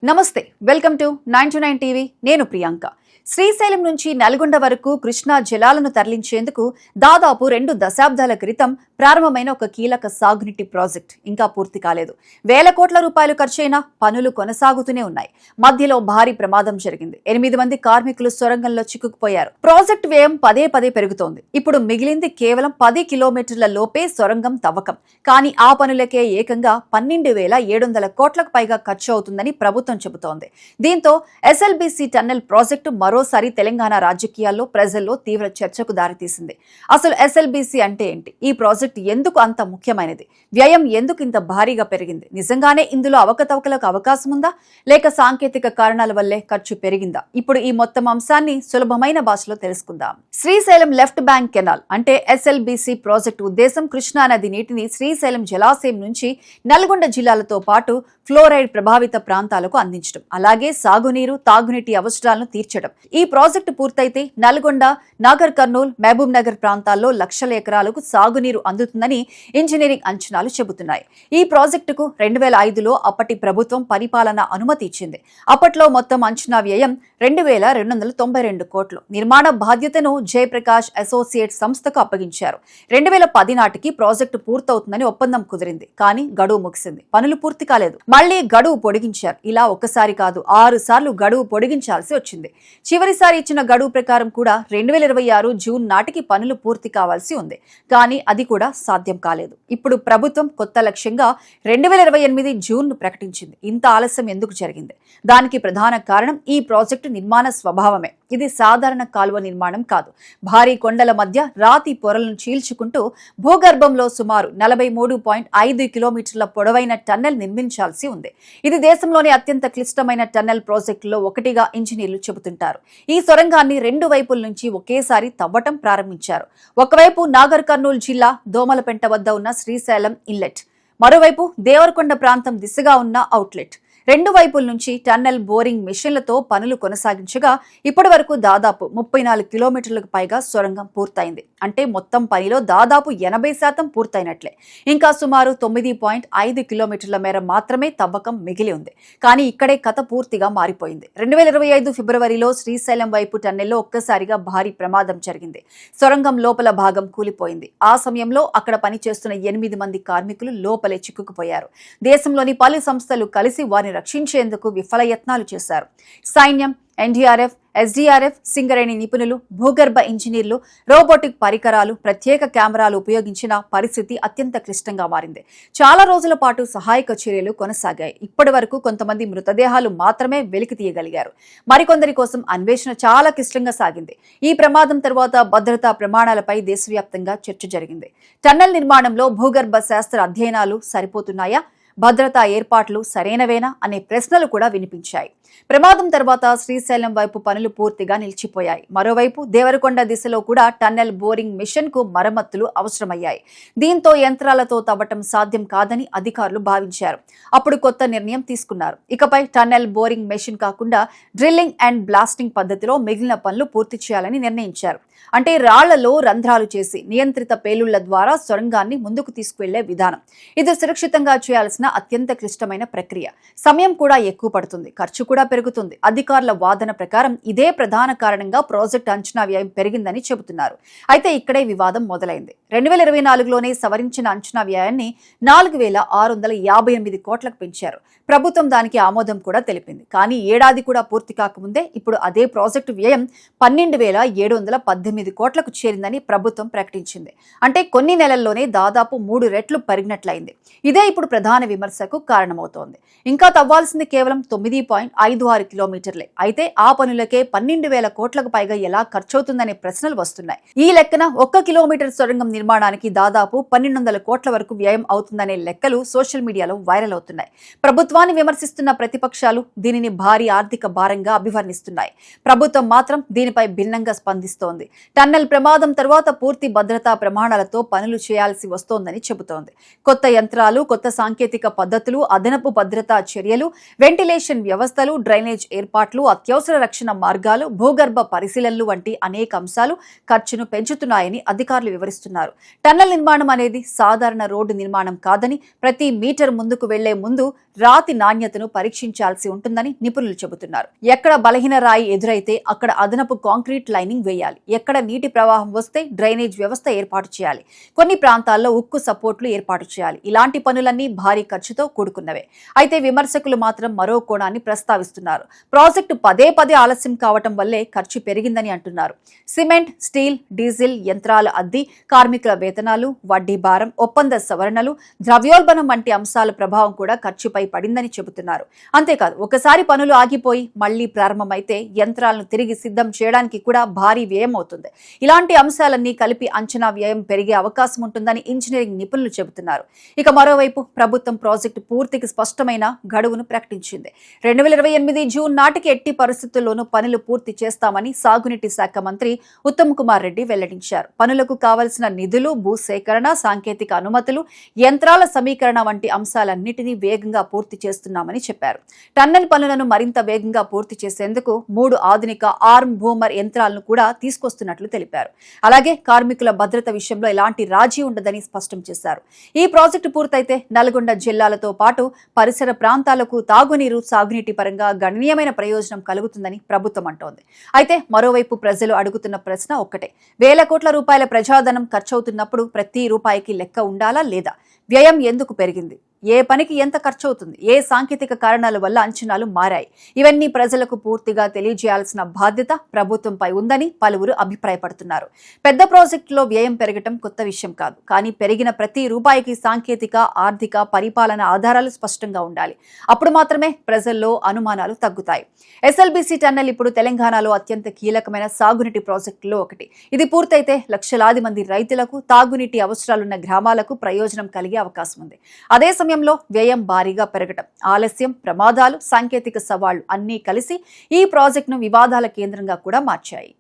నమస్తే, welcome to 929 TV. నేను ప్రియాంక. శ్రీశైలం నుంచి నల్గొండ వరకు కృష్ణా జలాలను తరలించేందుకు దాదాపు 2 దశాబ్దాల క్రితం ప్రారంభమైన ఒక కీలక సాగునీటి ప్రాజెక్ట్ ఇంకా పూర్తి కాలేదు. వేల కోట్ల రూపాయలు ఖర్చైనా పనులు కొనసాగుతూనే ఉన్నాయి. మధ్యలో భారీ ప్రమాదం జరిగింది. 8 మంది కార్మికులు సొరంగంలో చిక్కుకుపోయారు. ప్రాజెక్టు వ్యయం పదే పెరుగుతోంది. ఇప్పుడు మిగిలింది కేవలం 10 కిలోమీటర్ల లోపే సొరంగం తవ్వకం. కానీ ఆ పనులకే ఏకంగా 12,700 కోట్లకు పైగా ఖర్చు అవుతుందని ప్రభుత్వం చెబుతోంది. దీంతో ఎస్ఎల్బీసీ టన్నెల్ ప్రాజెక్టు మరోసారి తెలంగాణ రాజకీయాల్లో ప్రజల్లో తీవ్ర చర్చకు దారితీసింది. అసలు ఎస్ఎల్బీసీ అంటే ఏంటి? ఈ ప్రాజెక్టు ఎందుకు అంత ముఖ్యమైనది? వ్యయం ఎందుకు ఇంత భారీగా పెరిగింది? నిజంగానే ఇందులో అవకతవకలకు అవకాశం ఉందా, లేక సాంకేతిక కారణాల వల్లే ఖర్చు పెరిగిందా? ఇప్పుడు ఈ మొత్తం అంశాన్ని సులభమైన భాషలో తెలుసుకుందాం. శ్రీశైలం లెఫ్ట్ బ్యాంక్ కెనాల్ అంటే ఎస్ఎల్బీసీ ప్రాజెక్టు ఉద్దేశం కృష్ణా నది నీటిని శ్రీశైలం జలాశయం నుంచి నల్గొండ జిల్లాలతో పాటు ఫ్లోరైడ్ ప్రభావిత ప్రాంతాలకు అందించడం, అలాగే సాగునీరు, తాగునీటి అవసరాలను తీర్చడం. ఈ ప్రాజెక్టు పూర్తయితే నల్గొండ, నాగర్ కర్నూల్, మహబూబ్ నగర్ ప్రాంతాల్లో లక్షల ఎకరాలకు సాగునీరు అందుతుందని ఇంజనీరింగ్ అంచనాలు చెబుతున్నాయి. ఈ ప్రాజెక్టుకు 2005లో అప్పటి ప్రభుత్వం పరిపాలన అనుమతి ఇచ్చింది. అప్పట్లో మొత్తం అంచనా వ్యయం 2,292 కోట్లు. నిర్మాణ బాధ్యతను జయప్రకాష్ అసోసియేట్ సంస్థకు అప్పగించారు. 2010 నాటికి ప్రాజెక్టు పూర్తవుతుందని ఒప్పందం కుదిరింది. కానీ గడువు ముగిసింది, పనులు పూర్తి కాలేదు. మళ్లీ గడువు పొడిగించారు. ఇలా ఒక్కసారి కాదు, 6 సార్లు గడువు పొడిగించాల్సి వచ్చింది. చివరిసారి ఇచ్చిన గడువు ప్రకారం కూడా 2026 జూన్ నాటికి పనులు పూర్తి కావాల్సి ఉంది. కానీ అది కూడా సాధ్యం కాలేదు. ఇప్పుడు ప్రభుత్వం కొత్త లక్ష్యంగా 2028 జూన్ ప్రకటించింది. ఇంత ఆలస్యం ఎందుకు జరిగింది? దానికి ప్రధాన కారణం ఈ ప్రాజెక్టు నిర్మాణ స్వభావమే. ఇది సాధారణ కాలువ నిర్మాణం కాదు. భారీ కొండల మధ్య రాతి పొరలను చీల్చుకుంటూ భూగర్భంలో సుమారు 43.5 కిలోమీటర్ల పొడవైన టన్నెల్ నిర్మించాల్సి ఉంది. ఇది దేశంలోని అత్యంత క్లిష్టమైన టన్నెల్ ప్రాజెక్టులో ఒకటిగా ఇంజనీర్లు చెబుతుంటారు. ఈ సొరంగాన్ని 2 వైపుల నుంచి ఒకేసారి తవ్వటం ప్రారంభించారు. ఒకవైపు నాగర్ కర్నూల్ జిల్లా దోమలపెంట వద్ద ఉన్న శ్రీశైలం ఇన్లెట్, మరోవైపు దేవరకొండ ప్రాంతం దిశగా ఉన్న అవుట్లెట్. 2 వైపుల నుంచి టన్నెల్ బోరింగ్ మిషన్లతో పనులు కొనసాగించగా ఇప్పటి వరకు దాదాపు 34 కిలోమీటర్లకు పైగా సొరంగం పూర్తయింది. అంటే మొత్తం పనిలో దాదాపు 80% పూర్తయినట్లే. ఇంకా సుమారు 9.5 కిలోమీటర్ల మేర మాత్రమే తవ్వకం మిగిలి ఉంది. కానీ ఇక్కడే కథ పూర్తిగా మారిపోయింది. 2025 ఫిబ్రవరిలో శ్రీశైలం వైపు టన్నెల్లో ఒక్కసారిగా భారీ ప్రమాదం జరిగింది. సొరంగం లోపల భాగం కూలిపోయింది. ఆ సమయంలో అక్కడ పనిచేస్తున్న 8 మంది కార్మికులు లోపలే చిక్కుకుపోయారు. దేశంలోని పలు సంస్థలు కలిసి వారిని రక్షించేందుకు విఫల యత్నాలు చేశారు. సైన్యం, ఎన్డీఆర్ఎఫ్, ఎస్డీఆర్ఎఫ్, సింగరేణి నిపుణులు, భూగర్భ ఇంజనీర్లు, రోబోటిక్ పరికరాలు, ప్రత్యేక కెమెరాలు ఉపయోగించిన పరిస్థితి అత్యంత క్లిష్టంగా మారింది. చాలా రోజుల పాటు సహాయక చర్యలు కొనసాగాయి. ఇప్పటి వరకు కొంతమంది మృతదేహాలు మాత్రమే వెలికి తీయగలిగారు. మరికొందరి కోసం అన్వేషణ చాలా క్లిష్టంగా సాగింది. ఈ ప్రమాదం తర్వాత భద్రతా ప్రమాణాలపై దేశవ్యాప్తంగా చర్చ జరిగింది. టన్నెల్ నిర్మాణంలో భూగర్భ శాస్త్ర అధ్యయనాలు సరిపోతున్నాయా, భద్రతా ఏర్పాట్లు సరైనవేనా అనే ప్రశ్నలు కూడా వినిపించాయి. ప్రమాదం తర్వాత శ్రీశైలం వైపు పనులు పూర్తిగా నిలిచిపోయాయి. మరోవైపు దేవరకొండ దిశలో కూడా టన్నెల్ బోరింగ్ మిషన్ కు మరమ్మతులు అవసరమయ్యాయి. దీంతో యంత్రాలతో తవ్వటం సాధ్యం కాదని అధికారులు భావించారు. అప్పుడు కొత్త నిర్ణయం తీసుకున్నారు. ఇకపై టన్నెల్ బోరింగ్ మెషిన్ కాకుండా డ్రిల్లింగ్ అండ్ బ్లాస్టింగ్ పద్ధతిలో మిగిలిన పనులు పూర్తి చేయాలని నిర్ణయించారు. అంటే రాళ్లలో రంధ్రాలు చేసి నియంత్రిత పేలుళ్ల ద్వారా సొరంగాన్ని ముందుకు తీసుకువెళ్లే విధానం. ఇది సురక్షితంగా చేయాల్సిన అత్యంత క్లిష్టమైన ప్రక్రియ. సమయం కూడా ఎక్కువ పడుతుంది, ఖర్చు కూడా పెరుగుతుంది. అధికారుల వాదన ప్రకారం ఇదే ప్రధాన కారణంగా ప్రాజెక్టు అంచనా వ్యయం పెరిగిందని చెబుతున్నారు. అయితే ఇక్కడే వివాదం మొదలైంది. 2024లోనే సవరించిన అంచనా వ్యయాన్ని 4,658 కోట్లకు పెంచారు. ప్రభుత్వం దానికి ఆమోదం కూడా తెలిపింది. కానీ ఏడాది కూడా పూర్తి కాకముందే ఇప్పుడు అదే ప్రాజెక్టు వ్యయం 12,718 కోట్లకు చేరిందని ప్రభుత్వం ప్రకటించింది. అంటే కొన్ని నెలల్లోనే దాదాపు 3 రెట్లు పెరిగినట్లయింది. ఇదే ఇప్పుడు ప్రధాన విమర్శకు కారణమవుతోంది. ఇంకా తవ్వాల్సింది కేవలం 9.56 కిలోమీటర్లే. అయితే ఆ పనులకే 12,000 కోట్లకు పైగా ఎలా ఖర్చవుతుందనే ప్రశ్నలు వస్తున్నాయి. ఈ లెక్కన 1 కిలోమీటర్ సొరంగం నిర్మాణానికి దాదాపు 1,200 కోట్ల వరకు వ్యయం అవుతుందనే లెక్కలు సోషల్ మీడియాలో వైరల్ అవుతున్నాయి. ప్రభుత్వాన్ని విమర్శిస్తున్న ప్రతిపక్షాలు దీనిని భారీ ఆర్థిక భారంగా అభివర్ణిస్తున్నాయి. ప్రభుత్వం మాత్రం దీనిపై భిన్నంగా స్పందిస్తోంది. టన్నెల్ ప్రమాదం తర్వాత పూర్తి భద్రతా ప్రమాణాలతో పనులు చేయాల్సి వస్తోందని చెబుతోంది. కొత్త యంత్రాలు, కొత్త సాంకేతిక పద్ధతులు, అదనపు భద్రతా చర్యలు, వెంటిలేషన్ వ్యవస్థలు, డ్రైనేజ్ ఏర్పాట్లు, అత్యవసర రక్షణ మార్గాలు, భూగర్భ పరిశీలనలు వంటి అనేక అంశాలు ఖర్చును పెంచుతున్నాయని అధికారులు వివరిస్తున్నారు. టన్నెల్ నిర్మాణం అనేది సాధారణ రోడ్డు నిర్మాణం కాదని, ప్రతి మీటర్ ముందుకు వెళ్లే ముందు రాతి నాణ్యతను పరీక్షించాల్సి ఉంటుందని నిపుణులు చెబుతున్నారు. ఎక్కడ బలహీన రాయి ఎదురైతే అక్కడ అదనపు కాంక్రీట్ లైనింగ్ వేయాలి. ఎక్కడ నీటి ప్రవాహం వస్తే డ్రైనేజ్ వ్యవస్థ ఏర్పాటు చేయాలి. కొన్ని ప్రాంతాల్లో ఉక్కు సపోర్ట్లు ఏర్పాటు చేయాలి. ఇలాంటి పనులన్నీ భారీ ఖర్చుతో కూడుకున్నవే. అయితే విమర్శకులు మాత్రం మరో కోణాన్ని ప్రస్తావిస్తున్నారు. ప్రాజెక్టు పదే పదే ఆలస్యం కావటం వల్లే ఖర్చు పెరిగిందని అంటున్నారు. సిమెంట్, స్టీల్, డీజిల్, యంత్రాల అద్దె, కార్మికుల వేతనాలు, వడ్డీ భారం, ఒప్పంద సవరణలు, ద్రవ్యోల్బణం వంటి అంశాల ప్రభావం కూడా ఖర్చుపై పడిందని చెబుతున్నారు. అంతేకాదు, ఒకసారి పనులు ఆగిపోయి మళ్లీ ప్రారంభమైతే యంత్రాలను తిరిగి సిద్ధం చేయడానికి కూడా భారీ వ్యయం అవుతుంది. ఇలాంటి అంశాలన్నీ కలిపి అంచనా వ్యయం పెరిగే అవకాశం ఉంటుందని ఇంజనీరింగ్ నిపుణులు చెబుతున్నారు. ఇక మరోవైపు ప్రభుత్వం ప్రాజెక్టు పూర్తికి స్పష్టమైన గడువును ప్రకటించింది. 2028 జూన్ నాటికి ఎట్టి పరిస్థితుల్లోనూ పనులు పూర్తి చేస్తామని సాగునీటి శాఖ మంత్రి ఉత్తమ్ కుమార్ రెడ్డి వెల్లడించారు. పనులకు కావలసిన నిధులు, భూసేకరణ, సాంకేతిక అనుమతులు, యంత్రాల సమీకరణ వంటి అంశాలన్నింటినీ వేగంగా పూర్తి చేస్తున్నామని చెప్పారు. టన్నెల్ పనులను మరింత వేగంగా పూర్తి చేసేందుకు 3 ఆధునిక ఆర్మ్ బూమర్ యంత్రాలను కూడా తీసుకొస్తున్నట్లు తెలిపారు. అలాగే కార్మికుల భద్రత విషయంలో ఎలాంటి రాజీ ఉండదని స్పష్టం చేశారు. ఈ ప్రాజెక్టు పూర్తయితే నల్గొండ జిల్లాలతో పాటు పరిసర ప్రాంతాలకు తాగునీరు, సాగునీటి పరంగా గణనీయమైన ప్రయోజనం కలుగుతుందని ప్రభుత్వం అంటోంది. అయితే మరోవైపు ప్రజలు అడుగుతున్న ప్రశ్న ఒక్కటే: వేల కోట్ల రూపాయల ప్రజాధనం ఖర్చవుతున్నప్పుడు ప్రతి రూపాయికి లెక్క ఉండాలా లేదా? వ్యయం ఎందుకు పెరిగింది? ఏ పనికి ఎంత ఖర్చవుతుంది? ఏ సాంకేతిక కారణాల వల్ల అంచనాలు మారాయి? ఇవన్నీ ప్రజలకు పూర్తిగా తెలియజేయాల్సిన బాధ్యత ప్రభుత్వంపై ఉందని పలువురు అభిప్రాయపడుతున్నారు. పెద్ద ప్రాజెక్టులో వ్యయం పెరగటం కొత్త విషయం కాదు. కానీ పెరిగిన ప్రతి రూపాయికి సాంకేతిక, ఆర్థిక, పరిపాలన ఆధారాలు స్పష్టంగా ఉండాలి. అప్పుడు మాత్రమే ప్రజల్లో అనుమానాలు తగ్గుతాయి. ఎస్ఎల్బీసీ టన్నెల్ ఇప్పుడు తెలంగాణలో అత్యంత కీలకమైన సాగునీటి ప్రాజెక్టులో ఒకటి. ఇది పూర్తయితే లక్షలాది మంది రైతులకు, తాగునీటి అవసరాలున్న గ్రామాలకు ప్రయోజనం కలిగే అవకాశం ఉంది. అదే సమయంలో వ్యయం భారీగా పెరగటం, ఆలస్యం, ప్రమాదాలు, సాంకేతిక సవాళ్లు అన్నీ కలిసి ఈ ప్రాజెక్టును వివాదాల కేంద్రంగా కూడా మార్చాయి.